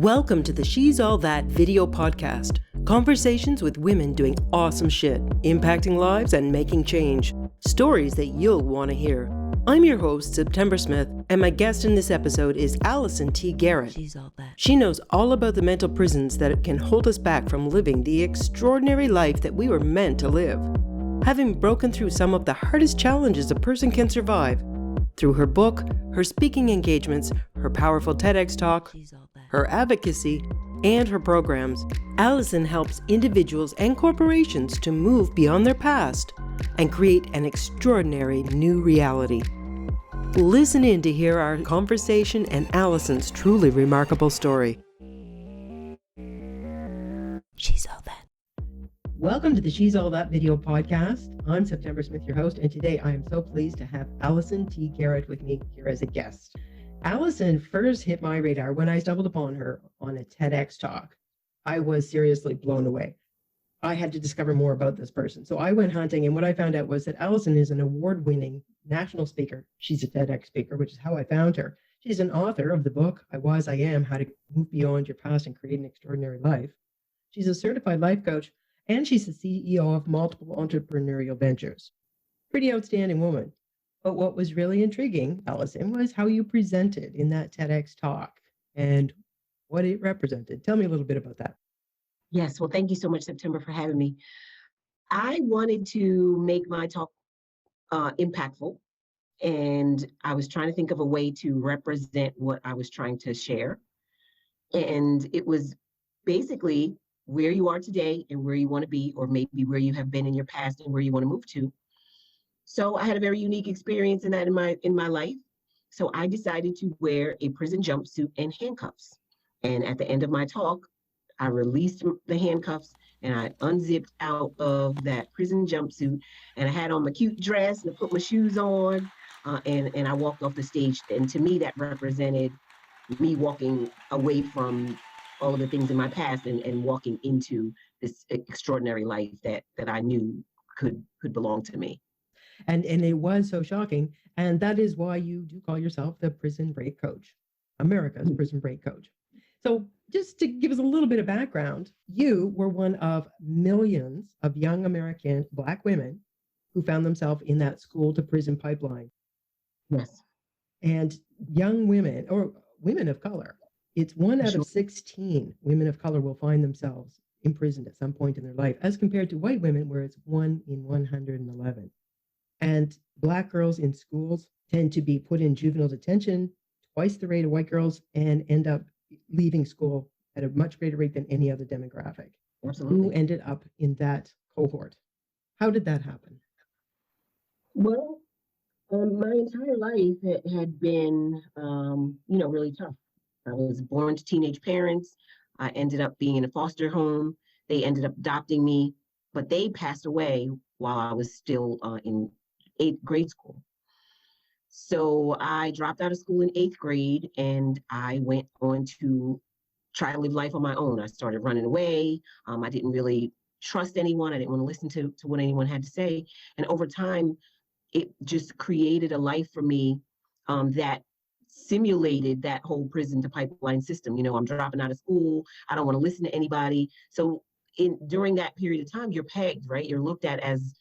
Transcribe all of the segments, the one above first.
Welcome to the She's All That video podcast. Conversations with women doing awesome shit, impacting lives and making change. Stories that you'll want to hear. I'm your host, September Smith, and my guest in this episode is Allison T Garrett. She's all that. She knows all about the mental prisons that can hold us back from living the extraordinary life that we were meant to live. Having broken through some of the hardest challenges a person can survive, through her book, her speaking engagements, her powerful TEDx talk, her advocacy, and her programs, Allison helps individuals and corporations to move beyond their past and create an extraordinary new reality. Listen in to hear our conversation and Allison's truly remarkable story. She's all that. Welcome to the She's All That video podcast. I'm September Smith, your host, and today I am so pleased to have Allison T Garrett with me here as a guest. Allison first hit my radar when I stumbled upon her on a TEDx talk. I was seriously blown away. I had to discover more about this person. So I went hunting, and what I found out was that Allison is an award-winning national speaker. She's a TEDx speaker, which is how I found her. She's an author of the book, I Was, I Am, How to Move Beyond Your Past and Create an Extraordinary Life. She's a certified life coach, and she's the CEO of multiple entrepreneurial ventures. Pretty outstanding woman. But what was really intriguing, Allison, was how you presented in that TEDx talk and what it represented. Tell me a little bit about that. Yes, well, thank you so much, September, for having me. I wanted to make my talk impactful, and I was trying to think of a way to represent what I was trying to share. And it was basically where you are today and where you want to be, or maybe where you have been in your past and where you want to move to. So I had a very unique experience in that in my life. So I decided to wear a prison jumpsuit and handcuffs. And at the end of my talk, I released the handcuffs and I unzipped out of that prison jumpsuit, and I had on my cute dress and I put my shoes on, and I walked off the stage. And to me, that represented me walking away from all of the things in my past and walking into this extraordinary life that I knew could belong to me. And it was so shocking. And that is why you do call yourself the prison break coach, America's prison break coach. So just to give us a little bit of background, you were one of millions of young American Black women who found themselves in that school to prison pipeline. Yes. And young women or women of color, it's 1 out of 16 women of color will find themselves imprisoned at some point in their life, as compared to white women, where it's 1 in 111. And Black girls in schools tend to be put in juvenile detention twice the rate of white girls and end up leaving school at a much greater rate than any other demographic. Absolutely. Who ended up in that cohort? How did that happen? Well, my entire life had been, really tough. I was born to teenage parents. I ended up being in a foster home. They ended up adopting me, but they passed away while I was still in 8th grade school. So I dropped out of school in 8th grade, and I went on to try to live life on my own. I started running away. I didn't really trust anyone. I didn't want to listen to what anyone had to say. And over time, it just created a life for me that simulated that whole prison to pipeline system. I'm dropping out of school. I don't want to listen to anybody. So during that period of time, you're pegged, right? You're looked at as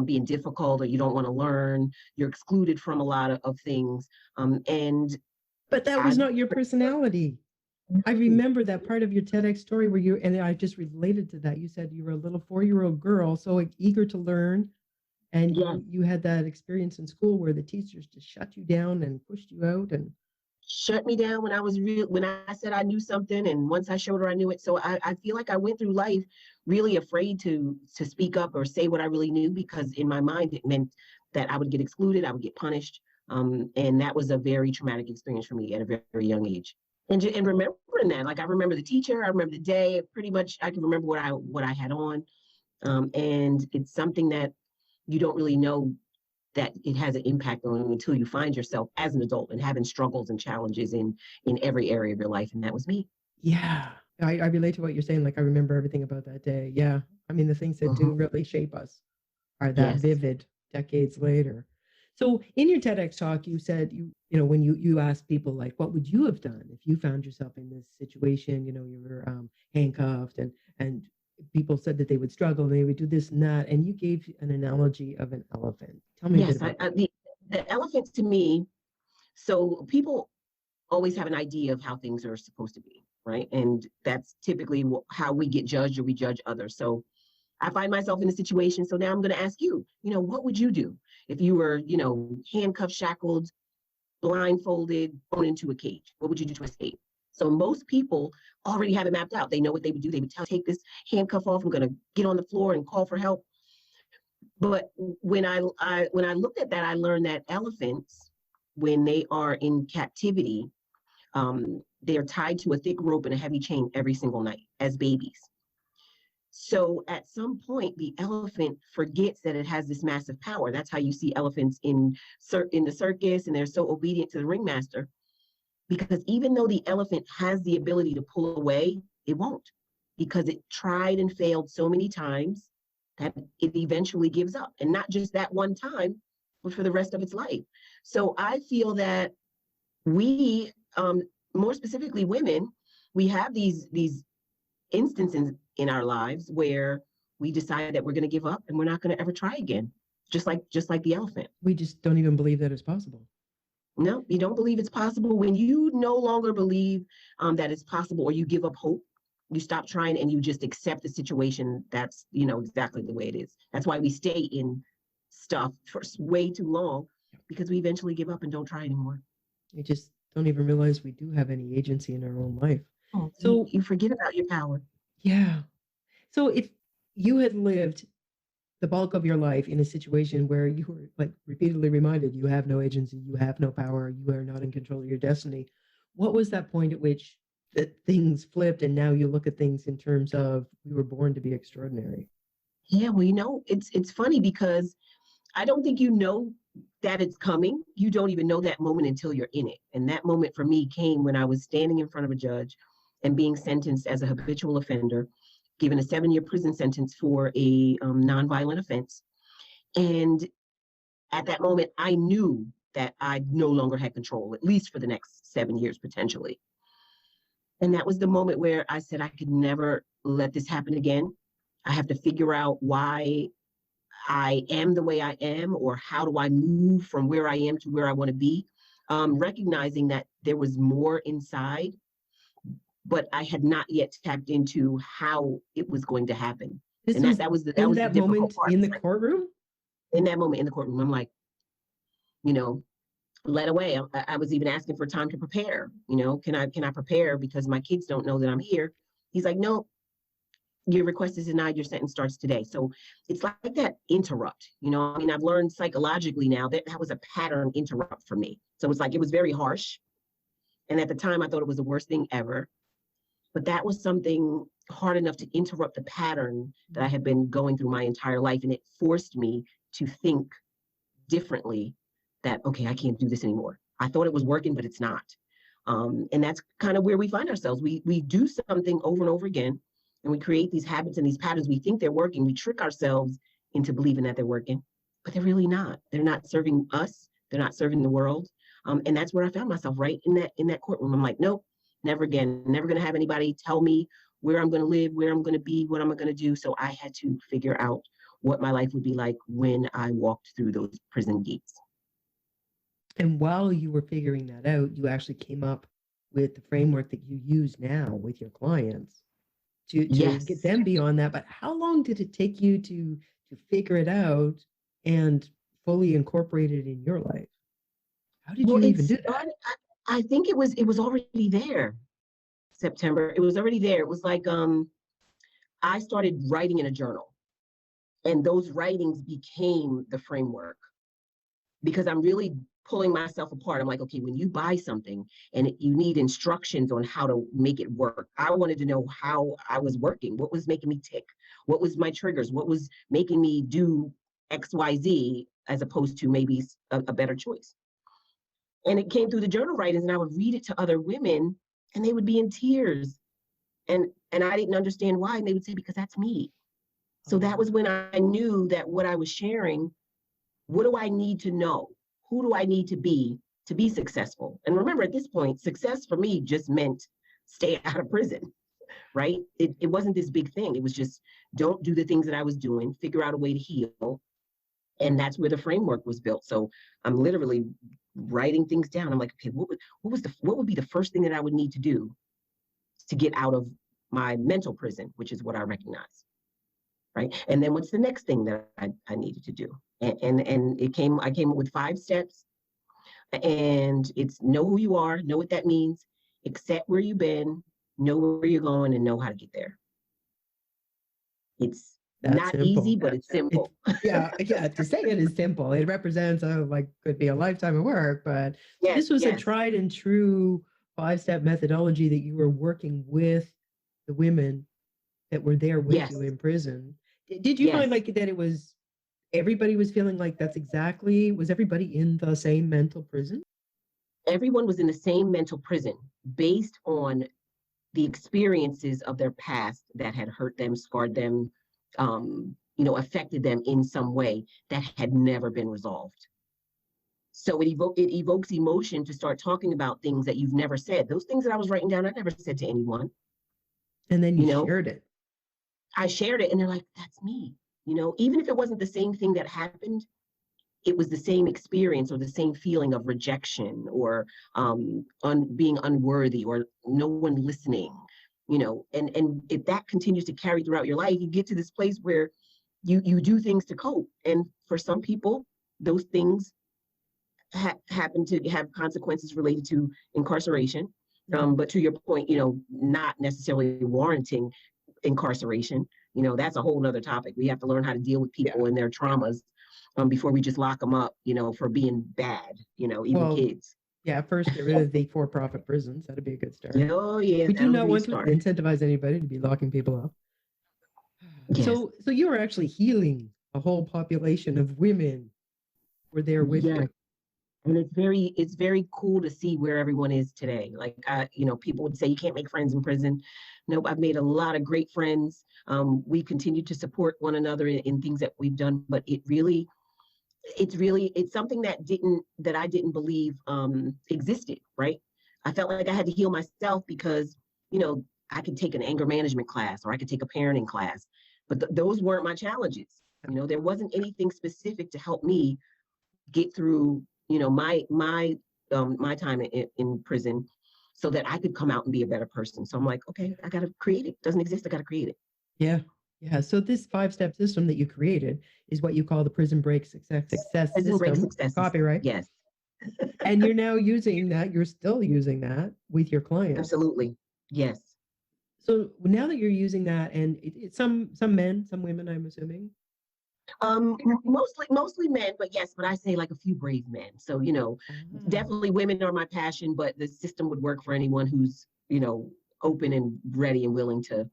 being difficult, or you don't want to learn. You're excluded from a lot of things. But that was not your personality. I remember that part of your TEDx story where and I just related to that. You said you were a little 4-year-old girl, so eager to learn. And you had that experience in school where the teachers just shut you down and pushed you out and shut me down when I said I knew something, and once I showed her I knew it. So I feel like I went through life really afraid to speak up or say what I really knew, because in my mind it meant that I would get excluded, I would get punished, and that was a very traumatic experience for me at a very, very young age. And remembering that, like I remember the teacher, I remember the day, pretty much I can remember what I had on, and it's something that you don't really know that it has an impact on you until you find yourself as an adult and having struggles and challenges in every area of your life. And that was me. Yeah, I relate to what you're saying. Like, I remember everything about that day. Yeah. I mean, the things that do really shape us are that vivid decades later. So in your TEDx talk, you said when you asked people like, what would you have done if you found yourself in this situation? You were handcuffed, and people said that they would struggle, they would do this and that, and you gave an analogy of an elephant. Tell me a bit Yes, about that. the elephant to me, so people always have an idea of how things are supposed to be, right? And that's typically how we get judged or we judge others. So I find myself in a situation. So now I'm going to ask you, what would you do if you were, handcuffed, shackled, blindfolded, thrown into a cage? What would you do to escape? So most people already have it mapped out. They know what they would do. They would take this handcuff off. I'm going to get on the floor and call for help. But when I looked at that, I learned that elephants, when they are in captivity, they are tied to a thick rope and a heavy chain every single night as babies. So at some point, the elephant forgets that it has this massive power. That's how you see elephants in the circus, and they're so obedient to the ringmaster. Because even though the elephant has the ability to pull away, it won't, because it tried and failed so many times that it eventually gives up. And not just that one time, but for the rest of its life. So I feel that we, more specifically women, we have these instances in our lives where we decide that we're going to give up and we're not going to ever try again, just like the elephant. We just don't even believe that it's possible. No, you don't believe it's possible. When you no longer believe that it's possible, or you give up hope, you stop trying and you just accept the situation. That's exactly the way it is. That's why we stay in stuff for way too long, because we eventually give up and don't try anymore. We just don't even realize we do have any agency in our own life. Oh, so you forget about your power. Yeah. So if you had lived the bulk of your life in a situation where you were like repeatedly reminded you have no agency, you have no power, you are not in control of your destiny, what was that point at which that things flipped and now you look at things in terms of we were born to be extraordinary? Yeah, well, it's funny because I don't think you know that it's coming. You don't even know that moment until you're in it. And that moment for me came when I was standing in front of a judge and being sentenced as a habitual offender, given a 7-year prison sentence for a nonviolent offense. And at that moment, I knew that I no longer had control, at least for the next 7 years, potentially. And that was the moment where I said, I could never let this happen again. I have to figure out why I am the way I am, or how do I move from where I am to where I want to be, recognizing that there was more inside, but I had not yet tapped into how it was going to happen. This And was that was the that difficult moment part. in the courtroom? In that moment in the courtroom, I'm like, led away. I was even asking for time to prepare. Can I prepare because my kids don't know that I'm here? He's like, no, your request is denied. Your sentence starts today. So it's like that interrupt. I've learned psychologically now that was a pattern interrupt for me. So it's like it was very harsh. And at the time, I thought it was the worst thing ever. But that was something hard enough to interrupt the pattern that I had been going through my entire life. And it forced me to think differently that, okay, I can't do this anymore. I thought it was working, but it's not. And that's kind of where we find ourselves. We do something over and over again, and we create these habits and these patterns. We think they're working. We trick ourselves into believing that they're working, but they're really not. They're not serving us. They're not serving the world. And that's where I found myself, right in that courtroom. I'm like, nope, never again. Never going to have anybody tell me where I'm going to live, where I'm going to be, what I'm going to do. So I had to figure out what my life would be like when I walked through those prison gates. And while you were figuring that out, you actually came up with the framework that you use now with your clients to Yes. get them beyond that. But how long did it take you to figure it out and fully incorporate it in your life? How did you even do that? I think it was already there. September, it was already there. It was like I started writing in a journal, and those writings became the framework, because I'm really pulling myself apart. I'm like, okay, when you buy something and you need instructions on how to make it work, I wanted to know how I was working, what was making me tick, what was my triggers, what was making me do XYZ as opposed to maybe a better choice. And it came through the journal writings, and I would read it to other women and they would be in tears. And I didn't understand why. And they would say, because that's me. So that was when I knew that what I was sharing, what do I need to know? who do I need to be successful? And remember, at this point, success for me just meant stay out of prison, right? It wasn't this big thing. It was just don't do the things that I was doing, figure out a way to heal. And that's where the framework was built. So I'm literally writing things down. I'm like, okay, what would be the first thing that I would need to do to get out of my mental prison, which is what I recognize, right? And then what's the next thing that I needed to do? And I came up with 5 steps, and it's know who you are, know what that means, accept where you've been, know where you're going, and know how to get there. It's not easy, but it's simple. Yeah. To say it is simple. It represents could be a lifetime of work, but this was a tried and true 5-step methodology that you were working with the women that were there with you in prison. Did you find that it was everybody was feeling like was everybody in the same mental prison? Everyone was in the same mental prison based on the experiences of their past that had hurt them, scarred them, affected them in some way that had never been resolved. So it evokes emotion to start talking about things that you've never said. Those things that I was writing down, I never said to anyone. And then you shared it. I shared it, and they're like, that's me. Even if it wasn't the same thing that happened, it was the same experience or the same feeling of rejection or being unworthy or no one listening. And if that continues to carry throughout your life, you get to this place where you do things to cope. And for some people, those things happen to have consequences related to incarceration. But to your point, not necessarily warranting incarceration. That's a whole nother topic. We have to learn how to deal with people and their traumas before we just lock them up, for being bad, even kids. Yeah, first get rid of the for-profit prisons. That'd be a good start. Oh, yeah. We do not want to incentivize anybody to be locking people up. Yes. So you were actually healing a whole population of women were there with you. And it's very cool to see where everyone is today. Like, people would say you can't make friends in prison. Nope, I've made a lot of great friends. We continue to support one another in things that we've done, but it's something that I didn't believe existed, right? I felt like I had to heal myself because, I could take an anger management class or I could take a parenting class, but those weren't my challenges. There wasn't anything specific to help me get through, my time in prison so that I could come out and be a better person. So I'm like, okay, I got to create it. It doesn't exist. I got to create it. Yeah. Yeah. So this 5-step system that you created is what you call the Prison Break Success System. Copyright. Yes. And you're now using that. You're still using that with your clients. Absolutely. Yes. So now that you're using that, and it's some men, some women, I'm assuming. Mostly men, but I say like a few brave men. So, definitely women are my passion, but the system would work for anyone who's, open and ready and willing to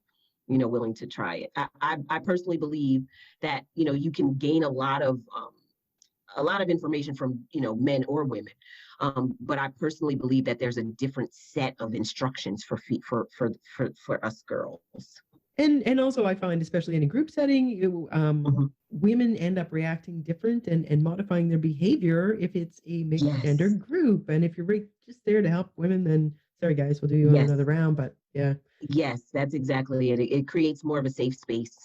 try it. I personally believe that, you can gain a lot of information from, men or women. But I personally believe that there's a different set of instructions for us girls. And also I find, especially in a group setting, women end up reacting different and modifying their behavior if it's a mixed gender group. And if you're just there to help women, then sorry guys, we'll do you on another round. But yeah. Yes, that's exactly it. It creates more of a safe space.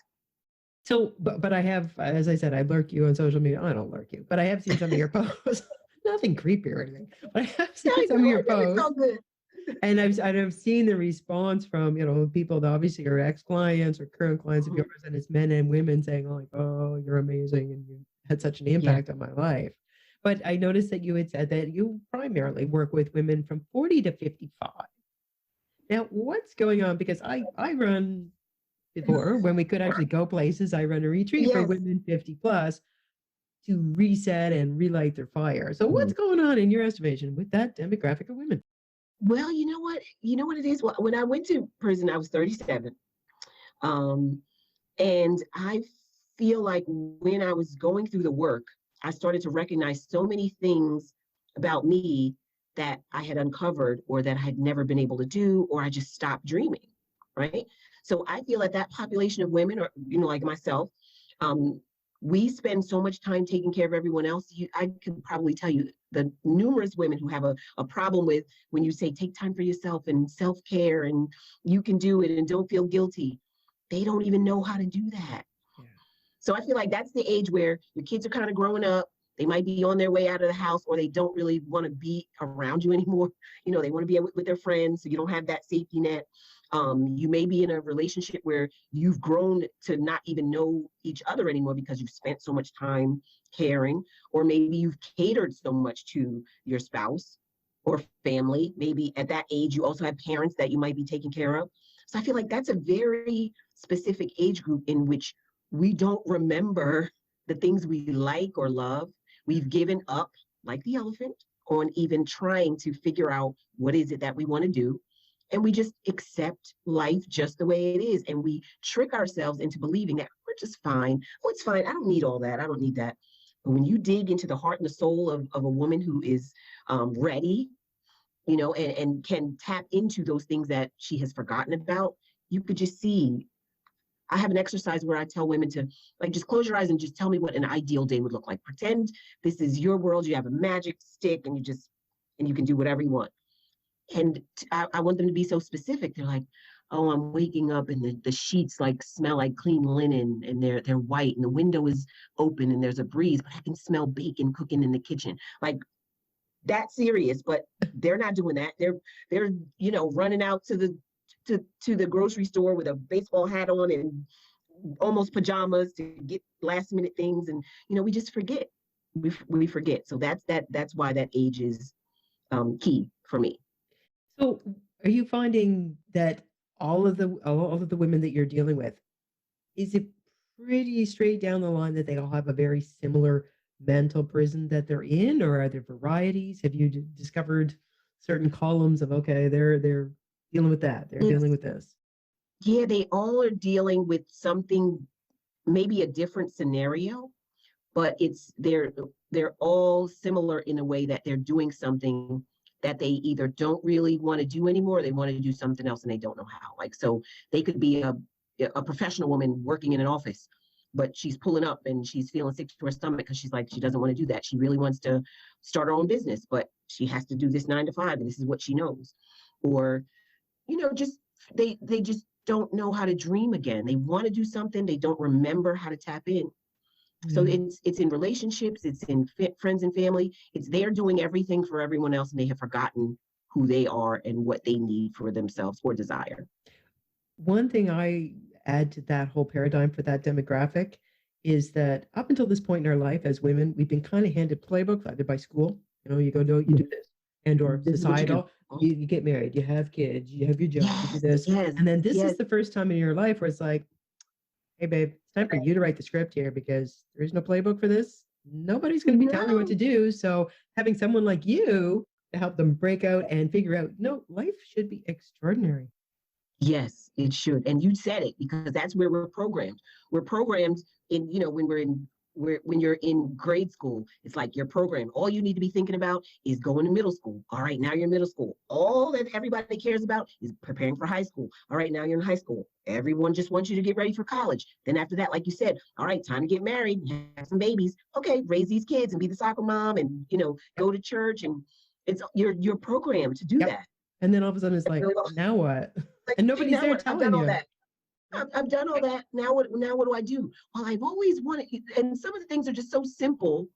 So, but I have, as I said, I lurk you on social media. I don't lurk you, but I have seen some of your posts. Nothing creepy or anything, but I have seen some of your posts. So good. And I've seen the response from, people that obviously are ex-clients or current clients of yours, and it's men and women saying like, oh, you're amazing and you had such an impact on my life. But I noticed that you had said that you primarily work with women from 40 to 55. Now, what's going on? Because I run, before, when we could actually go places, I run a retreat for women 50 plus to reset and relight their fire. So what's going on in your estimation with that demographic of women? Well, you know what it is? When I went to prison, I was 37. And I feel like when I was going through the work, I started to recognize so many things about me that I had uncovered or that I had never been able to do, or I just stopped dreaming, right? So I feel that population of women, or, like myself, we spend so much time taking care of everyone else. I could probably tell you the numerous women who have a problem with when you say take time for yourself and self-care and you can do it and don't feel guilty. They don't even know how to do that. Yeah. So I feel like that's the age where your kids are kind of growing up. They might be on their way out of the house, or they don't really want to be around you anymore. They want to be with their friends, so you don't have that safety net. You may be in a relationship where you've grown to not even know each other anymore because you've spent so much time caring, or maybe you've catered so much to your spouse or family. Maybe at that age, you also have parents that you might be taking care of. So I feel like that's a very specific age group in which we don't remember the things we like or love. We've given up, like the elephant, on even trying to figure out what is it that we want to do. And we just accept life just the way it is. And we trick ourselves into believing that we're just fine. Oh, it's fine. I don't need all that. I don't need that. But when you dig into the heart and the soul of a woman who is ready, and can tap into those things that she has forgotten about, you could just see. I have an exercise where I tell women to just close your eyes and just tell me what an ideal day would look like. Pretend this is your world. You have a magic stick and you can do whatever you want. And I want them to be so specific. They're like, oh, I'm waking up and the sheets smell like clean linen and they're white and the window is open and there's a breeze, but I can smell bacon cooking in the kitchen. Like, that serious, but they're not doing that. They're running out to the grocery store with a baseball hat on and almost pajamas to get last minute things, and we just forget. We forget. So that's why that age is key for me. So are you finding that all of the women that you're dealing with, is it pretty straight down the line that they all have a very similar mental prison that they're in, or are there varieties? Have you discovered certain columns of, okay, they're dealing with that, they're dealing with this? Yeah, they all are dealing with something, maybe a different scenario, but they're all similar in a way that they're doing something that they either don't really want to do anymore, or they want to do something else and they don't know how. So they could be a professional woman working in an office, but she's pulling up and she's feeling sick to her stomach because she doesn't want to do that. She really wants to start her own business, but she has to do this 9 to 5 and this is what she knows. Or, just they just don't know how to dream again. They want to do something, they don't remember how to tap in. So it's in relationships, it's in friends and family. It's they're doing everything for everyone else, and they have forgotten who they are and what they need for themselves or desire. One thing I add to that whole paradigm for that demographic is that up until this point in our life as women, we've been kind of handed playbooks either by school, you go do this, and or This is what you do. societal. You get married, you have kids, you have your job, you do this, Yes, and then this yes. is the first time in your life where it's like, hey, babe, it's time for you to write the script here because there is no playbook for this. Nobody's going to be telling you what to do. So having someone like you to help them break out and figure out, no, life should be extraordinary. Yes, it should. And you said it, because that's where we're programmed. We're programmed in, when you're in grade school, it's like you're programmed. All you need to be thinking about is going to middle school. All right, now you're in middle school. All that everybody cares about is preparing for high school. All right, now you're in high school. Everyone just wants you to get ready for college. Then after that, like you said, all right, time to get married, have some babies. Okay, raise these kids and be the soccer mom and, go to church. And you're programmed to do that. And then all of a sudden it's like, now what? And nobody's there telling you. I've done all that. Now what do I do? Well, I've always wanted, and some of the things are just so simple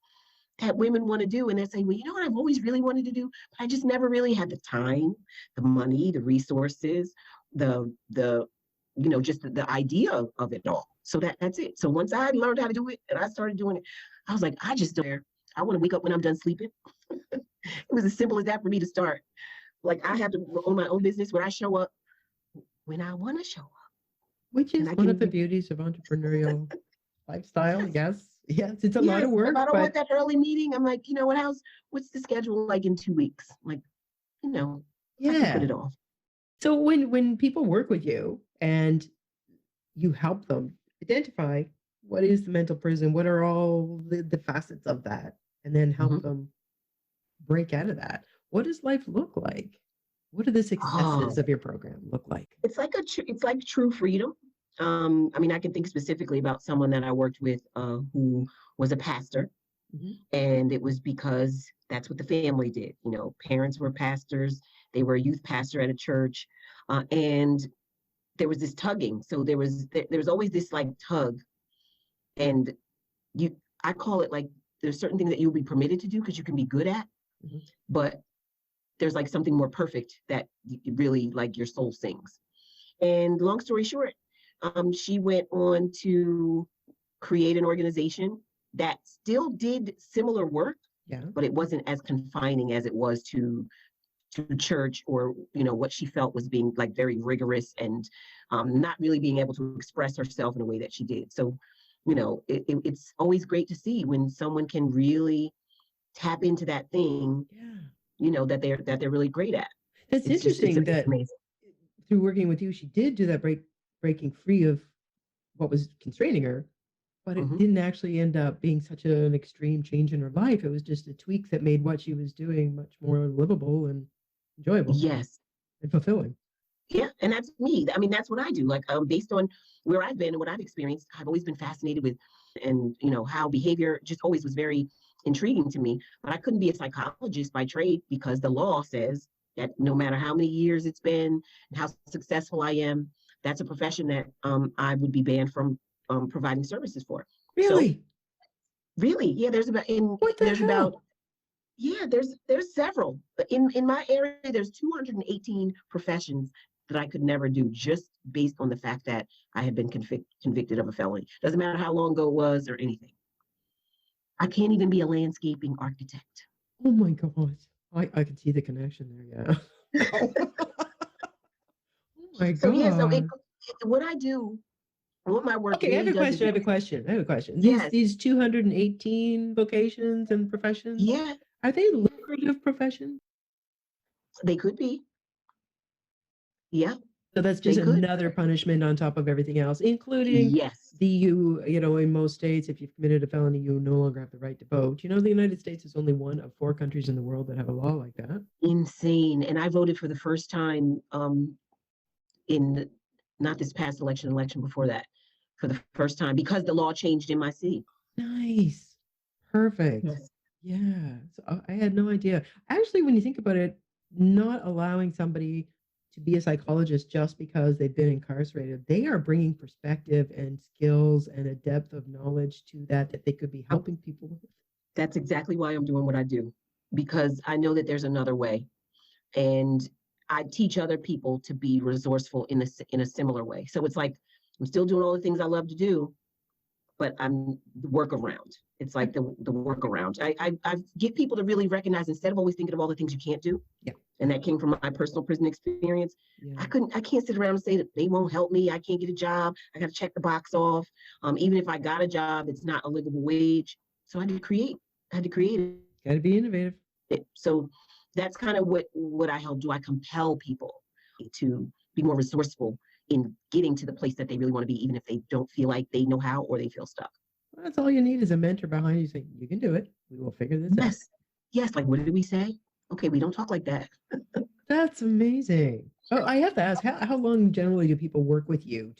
that women want to do. And they're saying, well, you know what I've always really wanted to do, but I just never really had the time, the money, the resources, just the idea of it all. So that's it. So once I learned how to do it and I started doing it, I was like, I just don't care. I want to wake up when I'm done sleeping. It was as simple as that for me to start. Like, I have to own my own business where I show up when I want to show up. Which is one of the beauties of entrepreneurial lifestyle. Yes. It's a lot of work. If I don't want that early meeting, I'm like, what's the schedule like in 2 weeks? Like, I can put it off. So when people work with you and you help them identify what is the mental prison, what are all the facets of that, and then help them break out of that, what does life look like? What do the successes of your program look like? It's like true freedom. I mean, I can think specifically about someone that I worked with who was a pastor, Mhm. and it was because that's what the family did. You know, parents were pastors, they were a youth pastor at a church, and there was this tugging. So there was always this like tug, and you I call it like there's certain things that you'll be permitted to do because you can be good at, Mhm. but there's like something more perfect that really like your soul sings. And long story short, she went on to create an organization that still did similar work, Yeah. but it wasn't as confining as it was to church, or what she felt was being like very rigorous, and not really being able to express herself in a way that she did. So it's always great to see when someone can really tap into that thing, Yeah. that they're really great at. That's It's interesting that amazing. through working with you, she did do that breaking free of what was constraining her, but it Hmm. didn't actually end up being such an extreme change in her life. It was just a tweak that made what she was doing much more livable and enjoyable Yes. and fulfilling. Yeah, and that's me. I mean, that's what I do. Like, based on where I've been and what I've experienced, I've always been fascinated with, and how behavior just always was very intriguing to me. But I couldn't be a psychologist by trade because the law says that no matter how many years it's been and how successful I am, that's a profession that I would be banned from providing services for. So Really? really, yeah, What the there's about hell? yeah, there's several. In my area, there's 218 professions that I could never do just based on the fact that I had been convicted of a felony. Doesn't matter how long ago it was or anything. I can't even be a landscaping architect. Oh my God. I can see the connection there. Yeah. Oh my So yeah, God. what I do, what my work Okay, I have really a does is question. I have a question. I have a question. These yes, these 218 vocations and professions, yeah, are they lucrative professions? they could be. Yeah, So that's they just could. another punishment on top of everything else, including Yes. in most states, if you've committed a felony, you no longer have the right to vote. You know, the United States is only one of 4 countries in the world that have a law like that. Insane. And I voted for the first time in not this past election before that, for the first time because the law changed in my city. Nice. Perfect. Yes. Yeah. So I had no idea. Actually, when you think about it, not allowing somebody to be a psychologist just because they've been incarcerated, they are bringing perspective and skills and a depth of knowledge to that they could be Oh, helping people with. that's exactly why I'm doing what I do, because I know that there's another way, and I teach other people to be resourceful in a similar way. So it's like I'm still doing all the things I love to do, but I'm the workaround. It's Yeah. like the workaround. I get people to really recognize, instead of always thinking of all the things you can't do, Yeah. and that came from my personal prison experience. Yeah. I can't sit around and say that they won't help me. I can't get a job. I got to check the box off. Even if I got a job, it's not a livable wage. So I had to create Got to be innovative. it. So that's kind of what I help do. I compel people to be more resourceful in getting to the place that they really want to be, even if they don't feel like they know how or they feel stuck. Well, that's all you need is a mentor behind you saying, you can do it. We will figure this out. Yes. Yes. Like, what did we say? Okay, we don't talk like that. That's amazing. Oh, I have to ask, how long generally do people work with you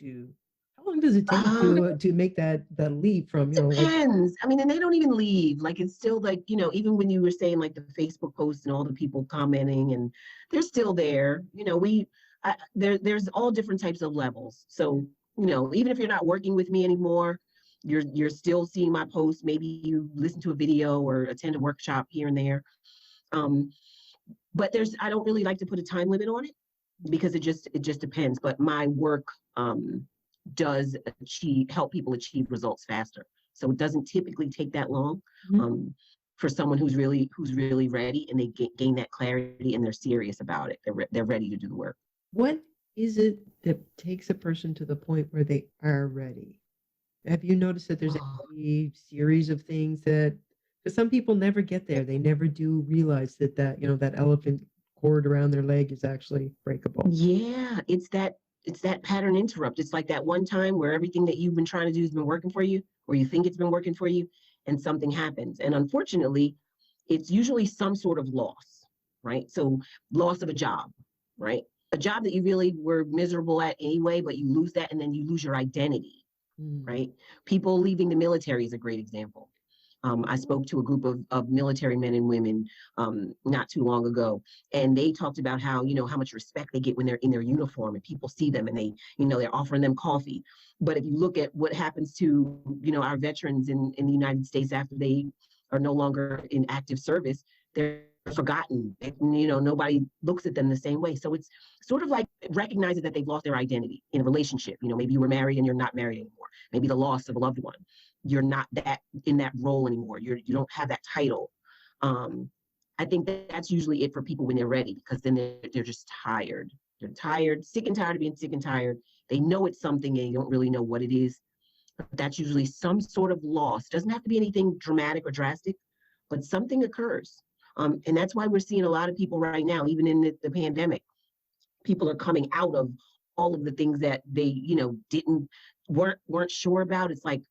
how long does it take Um, to make that leap from, like, Depends. I mean, and they don't even leave. Like, it's still like, even when you were saying like the Facebook posts and all the people commenting, and they're still there. There's all different types of levels. So, even if you're not working with me anymore, you're still seeing my posts. Maybe you listen to a video or attend a workshop here and there. Um, but I don't really like to put a time limit on it because it just depends. But my work does help people achieve results faster. So it doesn't typically take that long mhm. um, for someone who's really ready, and they gain that clarity and they're serious about it. They're ready to do the work. What is it that takes a person to the point where they are ready? Have you noticed that there's Oh, a series of things because some people never get there. They never do realize that elephant cord around their leg is actually breakable. yeah, it's that pattern interrupt. It's like that one time where everything that you've been trying to do has been working for you, or you think it's been working for you, and something happens. And unfortunately, it's usually some sort of loss, right? So loss of a job, right? a job that you really were miserable at anyway, but you lose that and then you lose your identity, right? People leaving the military is a great example. I spoke to a group of military men and women not too long ago, and they talked about how, how much respect they get when they're in their uniform and people see them and they, they're offering them coffee. But if you look at what happens to, our veterans in the United States after they are no longer in active service, they're forgotten. Nobody looks at them the same way. So it's sort of like recognizing that they've lost their identity in a relationship. Maybe you were married and you're not married anymore. Maybe the loss of a loved one. You're not that in that role anymore. You don't have that title. I think that's usually it for people when they're ready, because then they're just tired. They're tired, sick and tired of being sick and tired. They know it's something and you don't really know what it is. But that's usually some sort of loss. Doesn't have to be anything dramatic or drastic, but something occurs. And that's why we're seeing a lot of people right now, even in the pandemic, people are coming out of all of the things that they, weren't sure about. It's like,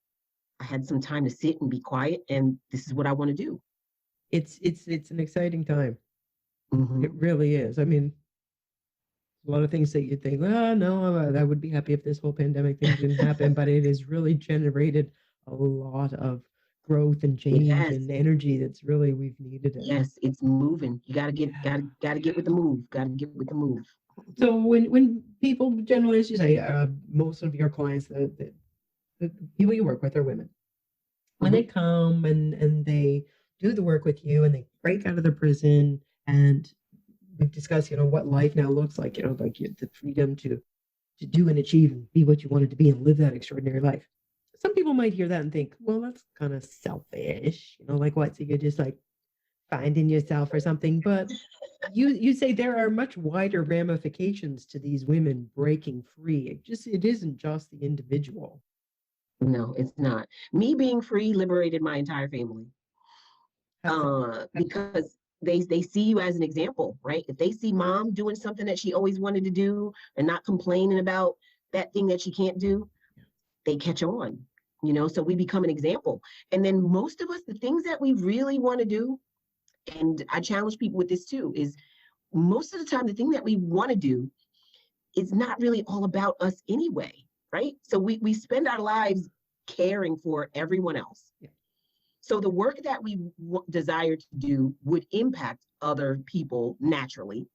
I had some time to sit and be quiet, and this is what I want to do. It's an exciting time. Mm-hmm. It really is. I mean, a lot of things that you think, oh no, I would be happy if this whole pandemic thing didn't happen, but it has really generated a lot of growth and change and energy that's really we've needed it. Yes, it's moving. You gotta get with the move. Gotta get with the move. So when people generally, as you say, most of your clients, the people you work with are women. When they come and they do the work with you and they break out of the prison, and we've discussed, what life now looks like, like the freedom to do and achieve and be what you wanted to be and live that extraordinary life. Some people might hear that and think, well, that's kind of selfish, like what? So you're just like finding yourself or something. But you say there are much wider ramifications to these women breaking free. It isn't just the individual. No, it's not. Me being free liberated my entire family. Because they see you as an example, right? If they see mom doing something that she always wanted to do and not complaining about that thing that she can't do, they catch on, so we become an example. And then most of us, the things that we really want to do, and I challenge people with this too, is most of the time, the thing that we want to do is not really all about us anyway, right? So we spend our lives caring for everyone else. Yeah. So the work that we desire to do would impact other people naturally.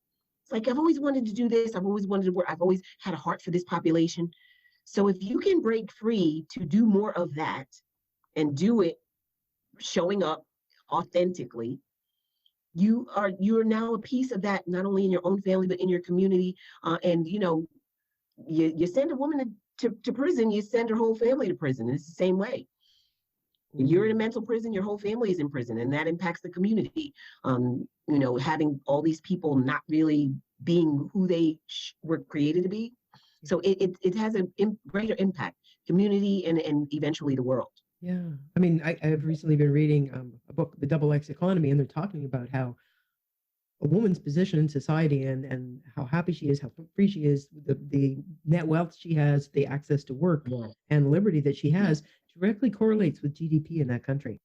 It's like, I've always wanted to do this. I've always wanted to work. I've always had a heart for this population. So if you can break free to do more of that and do it showing up authentically, you're now a piece of that, not only in your own family, but in your community. And, you send a woman to prison, you send her whole family to prison. It's the same way. You're in a mental prison, your whole family is in prison, and that impacts the community. Having all these people not really being who they were created to be. So it has a greater impact, community and eventually the world. Yeah. I mean, I've recently been reading a book, The Double X Economy, and they're talking about how a woman's position in society and how happy she is, how free she is, the net wealth she has, the access to work and liberty that she has directly correlates with GDP in that country.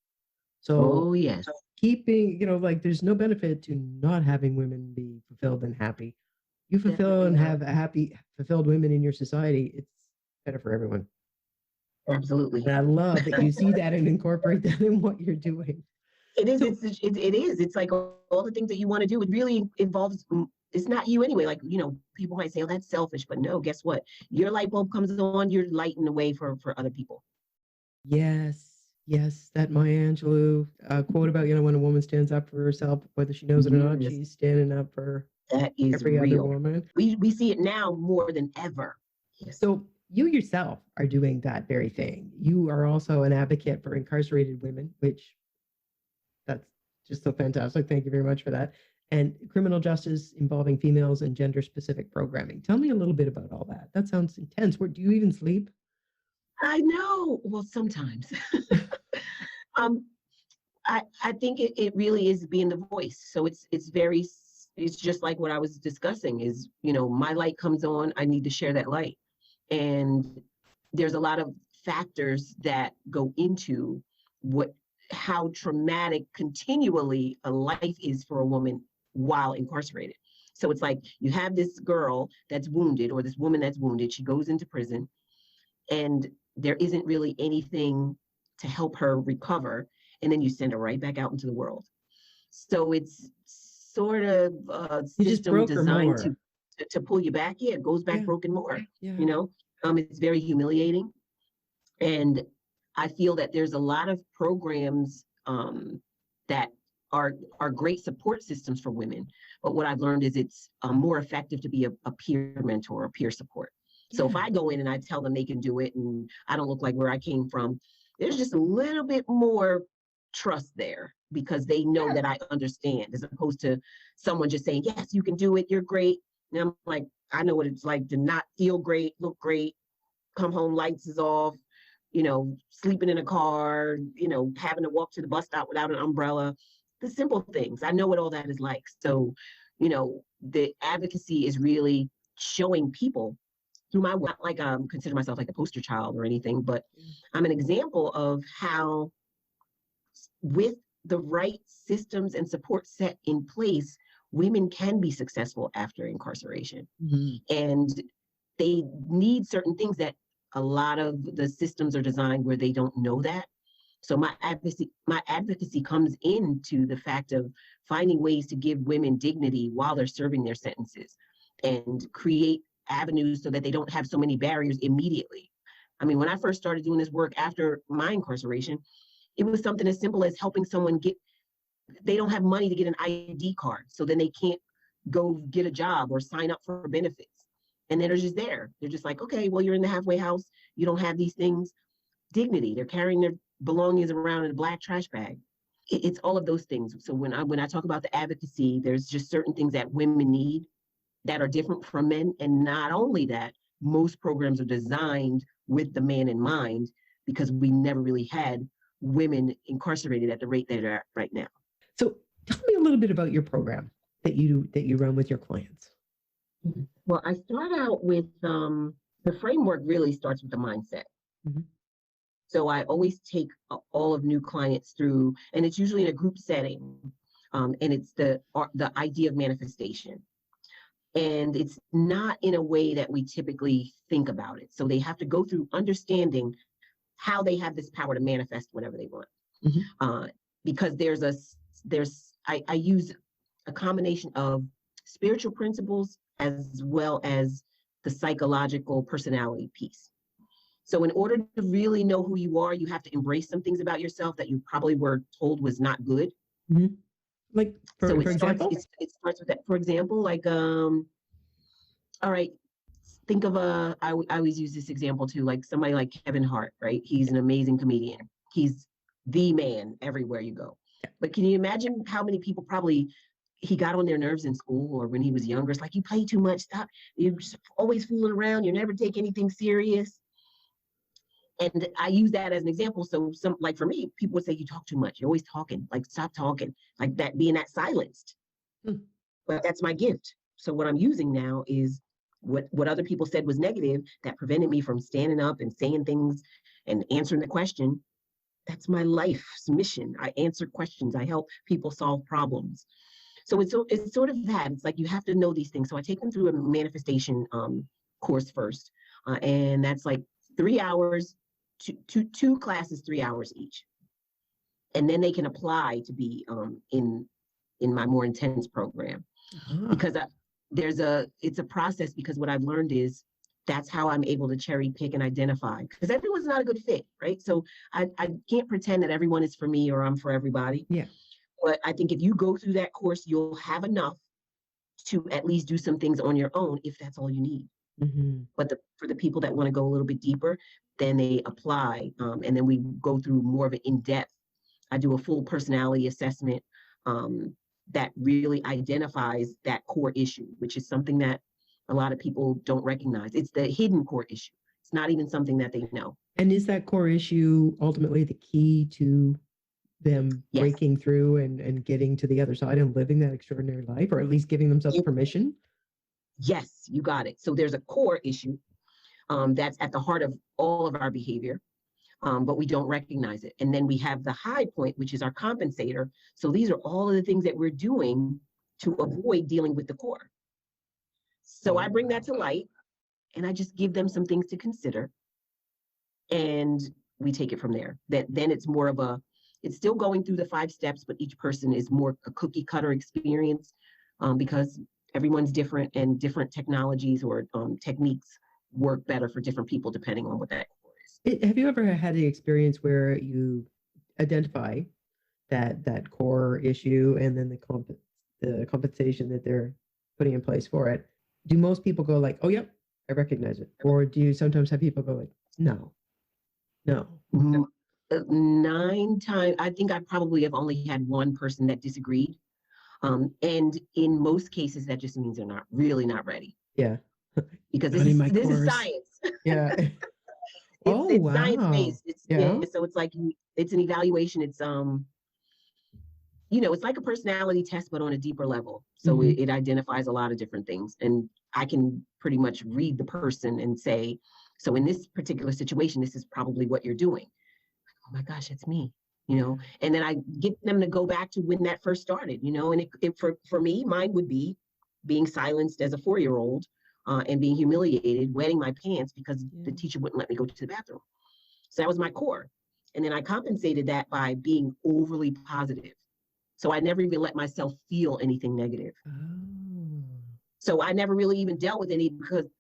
So yes, keeping, there's no benefit to not having women be fulfilled and happy. You fulfill and have happy, fulfilled women in your society, it's better for everyone. Absolutely. And I love that you see that and incorporate that in what you're doing. It is. It is. It's like all the things that you want to do. It really involves. It's not you anyway. Like, people might say, "Oh, that's selfish," but no. Guess what? Your light bulb comes on. You're lighting the way for other people. Yes, that Maya Angelou quote about, when a woman stands up for herself, whether she knows it or not, she's standing up for every other woman. We see it now more than ever. Yes. So you yourself are doing that very thing. You are also an advocate for incarcerated women, which that's just so fantastic. Thank you very much for that. And criminal justice involving females and gender-specific programming. Tell me a little bit about all that. That sounds intense. Do you even sleep? I know. Well, sometimes. I think it really is being the voice. So it's just like what I was discussing is, my light comes on, I need to share that light. And there's a lot of factors that go into how traumatic continually a life is for a woman while incarcerated. So it's like you have this girl that's wounded or this woman that's wounded. She goes into prison and there isn't really anything to help her recover. And then you send her right back out into the world. So it's sort of a You just system broke her designed more. to pull you back. Yeah, it goes back Yeah. broken more. Yeah. You know, it's very humiliating. And I feel that there's a lot of programs that are great support systems for women. But what I've learned is it's more effective to be a peer mentor or peer support. So if Yeah. I go in and I tell them they can do it and I don't look like where I came from, there's just a little bit more trust there because they know that I understand, as opposed to someone just saying, yes, you can do it, you're great. And I'm like, I know what it's like to not feel great, look great, come home, lights is off, sleeping in a car, having to walk to the bus stop without an umbrella, the simple things. I know what all that is like. So, the advocacy is really showing people through my work, not like consider myself like a poster child or anything, but I'm an example of how with the right systems and support set in place, women can be successful after incarceration. Mm-hmm. And they need certain things that a lot of the systems are designed where they don't know that. So my advocacy comes into the fact of finding ways to give women dignity while they're serving their sentences and create avenues so that they don't have so many barriers immediately. I mean, when I first started doing this work after my incarceration, it was something as simple as helping someone they don't have money to get an ID card, so then they can't go get a job or sign up for benefits. And then they're just there. They're just like, okay, well, you're in the halfway house. You don't have these things. Dignity. They're carrying their belongings around in a black trash bag. It's all of those things. So when I talk about the advocacy, there's just certain things that women need that are different from men. And not only that, most programs are designed with the man in mind because we never really had women incarcerated at the rate that they're at right now. So tell me a little bit about your program that you run with your clients. Well, I start out with the framework really starts with the mindset. Mm-hmm. So I always take all of new clients through, and it's usually in a group setting, and it's the idea of manifestation. And it's not in a way that we typically think about it. So they have to go through understanding how they have this power to manifest whatever they want. Mm-hmm. Because I use a combination of spiritual principles as well as the psychological personality piece. So in order to really know who you are, you have to embrace some things about yourself that you probably were told was not good. Mm-hmm. Like, for example? It starts with that. For example, like, all right, think of I always use this example too, like somebody like Kevin Hart, right? He's an amazing comedian. He's the man everywhere you go. But can you imagine how many people he got on their nerves in school or when he was younger? It's like, you play too much, stop. You're just always fooling around. You never take anything serious. And I use that as an example. So like for me, people would say, you talk too much. You're always talking, like stop talking, like that being that silenced. But that's my gift. So what I'm using now is what other people said was negative that prevented me from standing up and saying things and answering the question. That's my life's mission. I answer questions. I help people solve problems. So it's sort of that. It's like you have to know these things. So I take them through a manifestation course first. And that's like 3 hours, two classes, 3 hours each. And then they can apply to be in my more intense program. Because it's a process, because what I've learned is that's how I'm able to cherry pick and identify, because everyone's not a good fit, right? So I can't pretend that everyone is for me or I'm for everybody. Yeah. But I think if you go through that course, you'll have enough to at least do some things on your own if that's all you need. Mm-hmm. But for the people that want to go a little bit deeper, then they apply, and then we go through more of an in-depth. I do a full personality assessment that really identifies that core issue, which is something that a lot of people don't recognize. It's the hidden core issue. It's not even something that they know. And is that core issue ultimately the key to them breaking through and getting to the other side and living that extraordinary life, or at least giving themselves permission? Yes, you got it. So there's a core issue that's at the heart of all of our behavior, but we don't recognize it. And then we have the high point, which is our compensator. So these are all of the things that we're doing to avoid dealing with the core. So I bring that to light and I just give them some things to consider and we take it from there. Then it's more of it's still going through the 5 steps, but each person is more a cookie cutter experience because everyone's different and different technologies or techniques work better for different people depending on what that is. Have you ever had the experience where you identify that core issue and then the compensation that they're putting in place for it? Do most people go like, oh, yep, I recognize it? Or do you sometimes have people go like, no? 9 times, I think I probably have only had one person that disagreed. And in most cases, that just means they're not ready. Yeah. Because this is science. Yeah. It's science-based. Yeah. So it's like, it's an evaluation. It's, it's like a personality test, but on a deeper level. So it identifies a lot of different things. And I can pretty much read the person and say, so in this particular situation, this is probably what you're doing. Oh my gosh, it's me, and then I get them to go back to when that first started, and for me, mine would be being silenced as a 4-year-old and being humiliated, wetting my pants because the teacher wouldn't let me go to the bathroom. So that was my core. And then I compensated that by being overly positive. So I never even let myself feel anything negative. Oh. So I never really even dealt with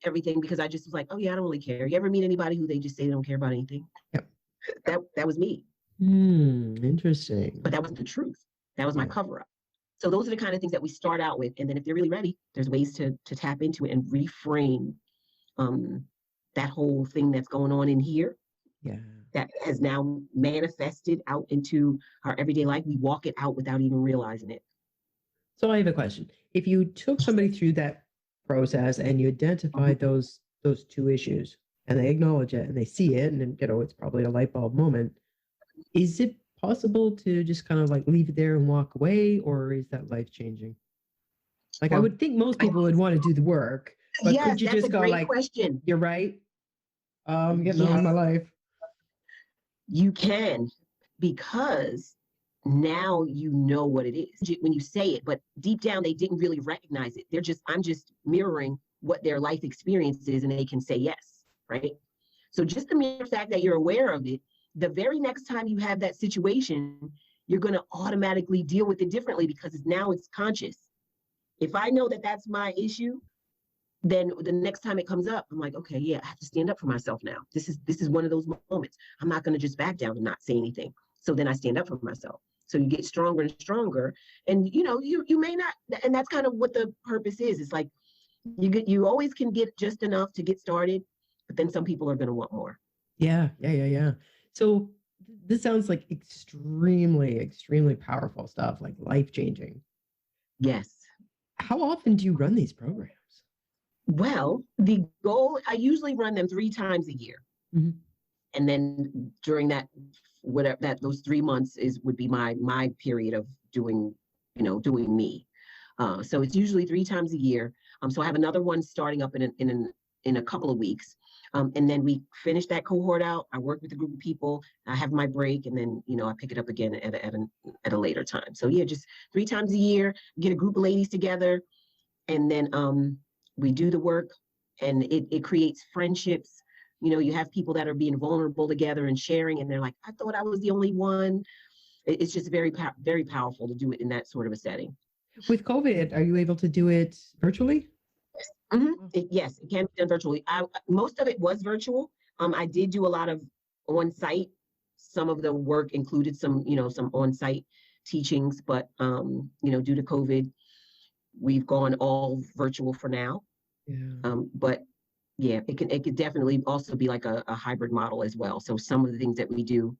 everything because I just was like, oh yeah, I don't really care. You ever meet anybody who they just say they don't care about anything? Yep. That was me. Interesting. But that wasn't the truth. That was my cover up. So those are the kind of things that we start out with. And then if they're really ready, there's ways to tap into it and reframe that whole thing that's going on in here. Yeah. That has now manifested out into our everyday life. We walk it out without even realizing it. So I have a question. If you took somebody through that process and you identified those 2 issues and they acknowledge it and they see it, and then, it's probably a light bulb moment, is it possible to just kind of like leave it there and walk away, or is that life changing? Like, I would think most people would want to do the work, but yes, could you just go like, question. You're right. I'm getting on with my life. You can, because now you know what it is when you say it, but deep down they didn't really recognize it. I'm just mirroring what their life experience is, and they can say yes, right? So just the mere fact that you're aware of it, the very next time you have that situation, you're going to automatically deal with it differently because now it's conscious. If I know that that's my issue, then the next time it comes up, I'm like, okay, yeah, I have to stand up for myself now. This is one of those moments. I'm not going to just back down and not say anything. So then I stand up for myself. So you get stronger and stronger, and you may not, and that's kind of what the purpose is. It's like you always can get just enough to get started, but then some people are going to want more. Yeah. So this sounds like extremely, extremely powerful stuff, like life-changing. Yes. How often do you run these programs? Well, the goal, I usually run them 3 times a year. And then during those 3 months would be my period of doing me. So it's usually 3 times a year. So I have another one starting up in a couple of weeks. And then we finish that cohort out. I work with a group of people. I have my break, and then I pick it up again at a later time. So yeah, just 3 times a year. Get a group of ladies together, and then we do the work, and it creates friendships. You have people that are being vulnerable together and sharing, and they're like, I thought I was the only one. It's just very, very powerful to do it in that sort of a setting. With COVID, are you able to do it virtually? Yes, it can be done virtually. Most of it was virtual. I did do a lot of on-site. Some of the work included some on-site teachings, but due to COVID, we've gone all virtual for now. Yeah. But yeah, it could definitely also be like a hybrid model as well. So some of the things that we do,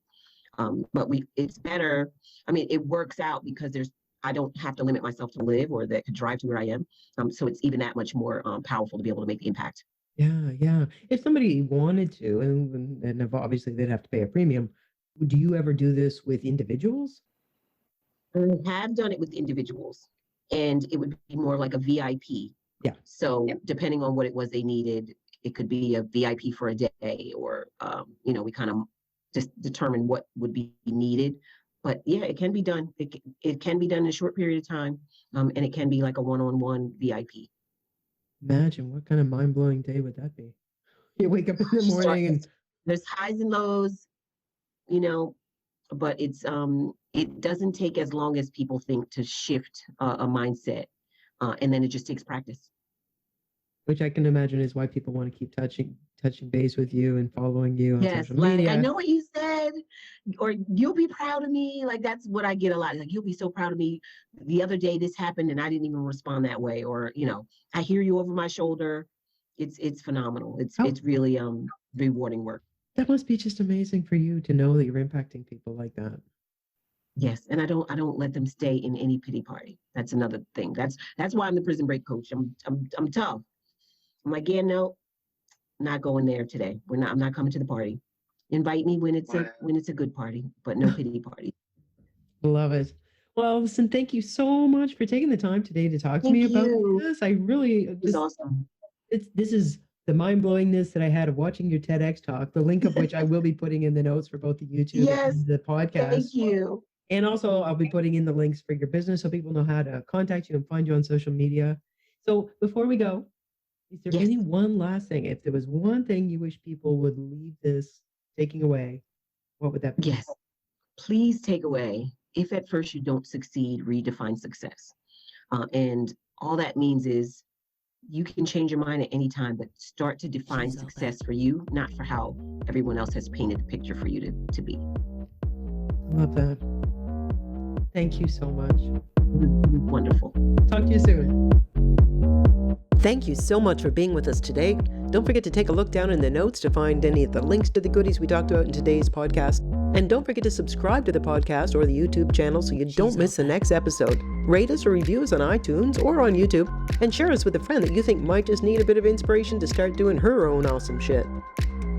but it's better. I mean, it works out because I don't have to limit myself to live or that could drive to where I am. So it's even that much more powerful to be able to make the impact. Yeah. If somebody wanted to, and if obviously they'd have to pay a premium, do you ever do this with individuals? I have done it with individuals, and it would be more like a VIP. Yeah. So depending on what it was they needed, it could be a VIP for a day, or we kind of just determine what would be needed. But yeah, it can be done. It can be done in a short period of time, and it can be like a one-on-one VIP. Imagine what kind of mind-blowing day would that be? You wake up in the You start, morning and there's highs and lows, you know, but it doesn't take as long as people think to shift a mindset, and then it just takes practice. which I can imagine is why people want to keep touching base with you and following you on Yes, social like I media. know what you said, or you'll be proud of me. Like that's what I get a lot. Like you'll be so proud of me. The other day this happened and I didn't even respond that way, or I hear you over my shoulder. It's phenomenal. It's Oh, it's really rewarding work. that must be just amazing for you to know that you're impacting people like that. Yes, and I don't let them stay in any pity party. That's another thing. That's why I'm the prison break coach. I'm tough. I'm like, yeah, no, not going there today. I'm not coming to the party. Invite me when it's a good party, but no pity party. Love it. Well, Allison, thank you so much for taking the time today to talk to me Thank about you. this. I really It was awesome. this is the mind-blowingness that I had of watching your TEDx talk, the link of which I will be putting in the notes for both the YouTube Yes, and the podcast. thank you. And also I'll be putting in the links for your business so people know how to contact you and find you on social media. So before we go, is there Yes, any one last thing? If there was one thing you wish people would leave this taking away, what would that be? yes. Please take away, if at first you don't succeed, redefine success. And all that means is you can change your mind at any time, but start to define success for you, not for how everyone else has painted the picture for you to be. Love that. Thank you so much. Wonderful. Talk to you soon. Thank you so much for being with us today. Don't forget to take a look down in the notes to find any of the links to the goodies we talked about in today's podcast. And don't forget to subscribe to the podcast or the YouTube channel so you don't miss the next episode. Rate us or review us on iTunes or on YouTube, and share us with a friend that you think might just need a bit of inspiration to start doing her own awesome shit.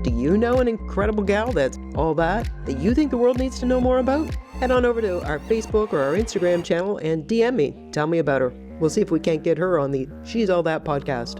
Do you know an incredible gal that's all that you think the world needs to know more about? Head on over to our Facebook or our Instagram channel and DM me. Tell me about her. We'll see if we can't get her on the She's All That podcast.